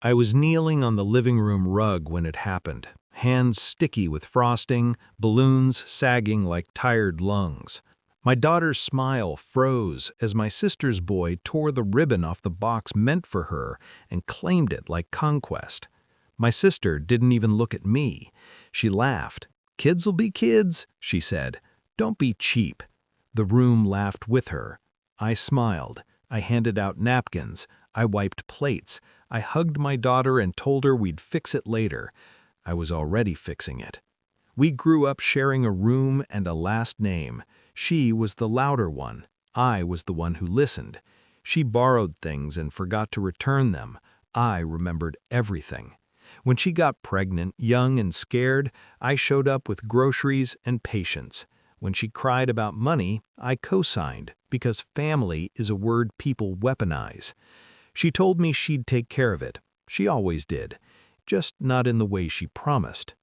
I was kneeling on the living room rug when it happened, hands sticky with frosting, balloons sagging like tired lungs. My daughter's smile froze as my sister's boy tore the ribbon off the box meant for her and claimed it like conquest. My sister didn't even look at me. She laughed. "Kids'll be kids," she said. "Don't be cheap." The room laughed with her. I smiled. I handed out napkins. I wiped plates. I hugged my daughter and told her we'd fix it later. I was already fixing it. We grew up sharing a room and a last name. She was the louder one. I was the one who listened. She borrowed things and forgot to return them. I remembered everything. When she got pregnant, young and scared, I showed up with groceries and patience. When she cried about money, I co-signed, because family is a word people weaponize. She told me she'd take care of it. She always did, just not in the way she promised.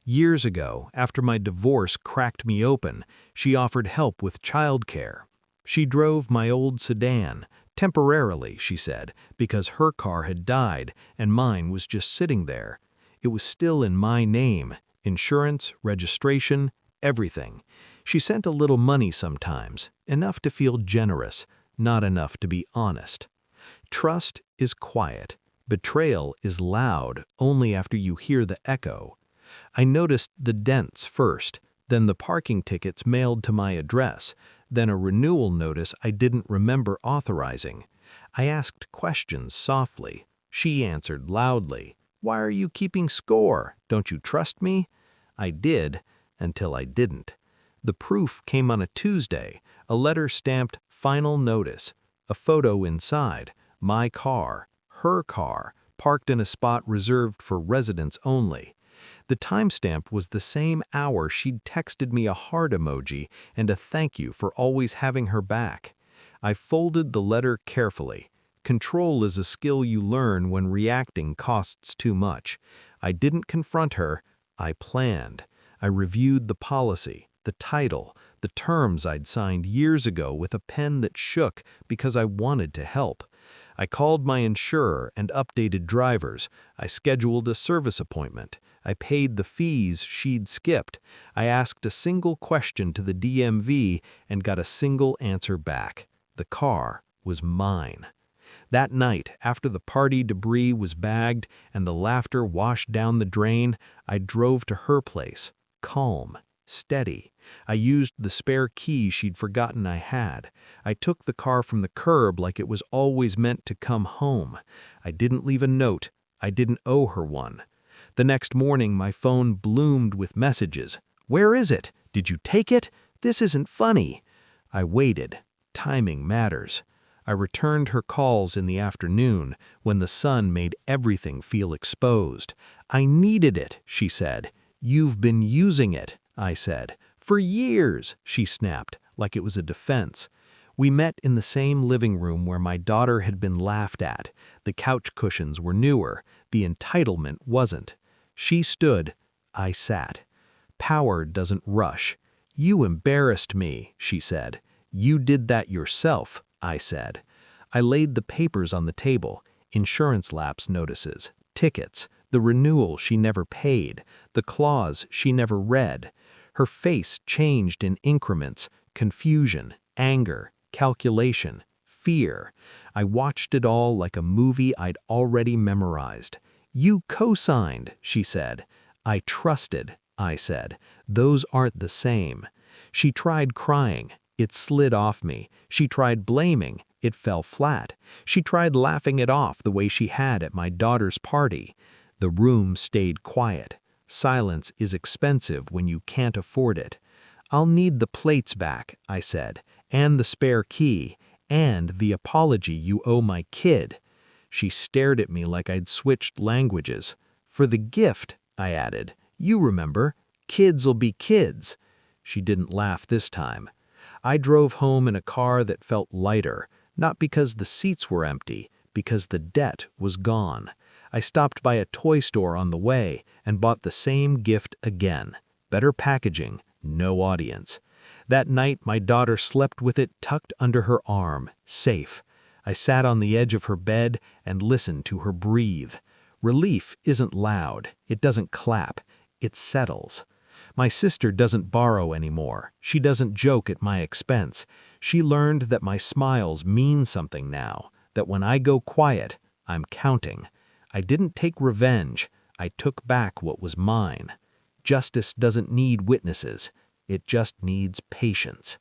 Years ago, after my divorce cracked me open, she offered help with childcare. She drove my old sedan, temporarily, she said, because her car had died and mine was just sitting there. It was still in my name, insurance, registration, everything. She sent a little money sometimes, enough to feel generous, not enough to be honest. Trust is quiet. Betrayal is loud only after you hear the echo. I noticed the dents first, then the parking tickets mailed to my address, then a renewal notice I didn't remember authorizing. I asked questions softly. She answered loudly. "Why are you keeping score? Don't you trust me?" I did, until I didn't. The proof came on a Tuesday, a letter stamped "Final Notice," a photo inside, my car, her car, parked in a spot reserved for residents only. The timestamp was the same hour she'd texted me a heart emoji and a thank you for always having her back. I folded the letter carefully. Control is a skill you learn when reacting costs too much. I didn't confront her. I planned. I reviewed the policy, the title, the terms I'd signed years ago with a pen that shook because I wanted to help. I called my insurer and updated drivers. I scheduled a service appointment. I paid the fees she'd skipped. I asked a single question to the DMV and got a single answer back. The car was mine. That night, after the party debris was bagged and the laughter washed down the drain, I drove to her place, calm, steady. I used the spare key she'd forgotten I had. I took the car from the curb like it was always meant to come home. I didn't leave a note. I didn't owe her one. The next morning, my phone bloomed with messages. "Where is it? Did you take it? This isn't funny." I waited. Timing matters. I returned her calls in the afternoon, when the sun made everything feel exposed. "I needed it," she said. "You've been using it," I said. "For years," she snapped, like it was a defense. We met in the same living room where my daughter had been laughed at. The couch cushions were newer. The entitlement wasn't. She stood. I sat. Power doesn't rush. "You embarrassed me," she said. "You did that yourself," I said. I laid the papers on the table, insurance lapse notices, tickets, the renewal she never paid, the clause she never read. Her face changed in increments, confusion, anger, calculation, fear. I watched it all like a movie I'd already memorized. "You co-signed," she said. "I trusted," I said. "Those aren't the same." She tried crying. It slid off me. She tried blaming. It fell flat. She tried laughing it off the way she had at my daughter's party. The room stayed quiet. Silence is expensive when you can't afford it. "I'll need the plates back," I said, "and the spare key, and the apology you owe my kid." She stared at me like I'd switched languages. "For the gift," I added. "You remember, kids'll be kids." She didn't laugh this time. I drove home in a car that felt lighter, not because the seats were empty, because the debt was gone. I stopped by a toy store on the way and bought the same gift again. Better packaging, no audience. That night, my daughter slept with it tucked under her arm, safe. I sat on the edge of her bed and listened to her breathe. Relief isn't loud, it doesn't clap, it settles. My sister doesn't borrow anymore, she doesn't joke at my expense. She learned that my smiles mean something now, that when I go quiet, I'm counting. I didn't take revenge, I took back what was mine. Justice doesn't need witnesses, it just needs patience.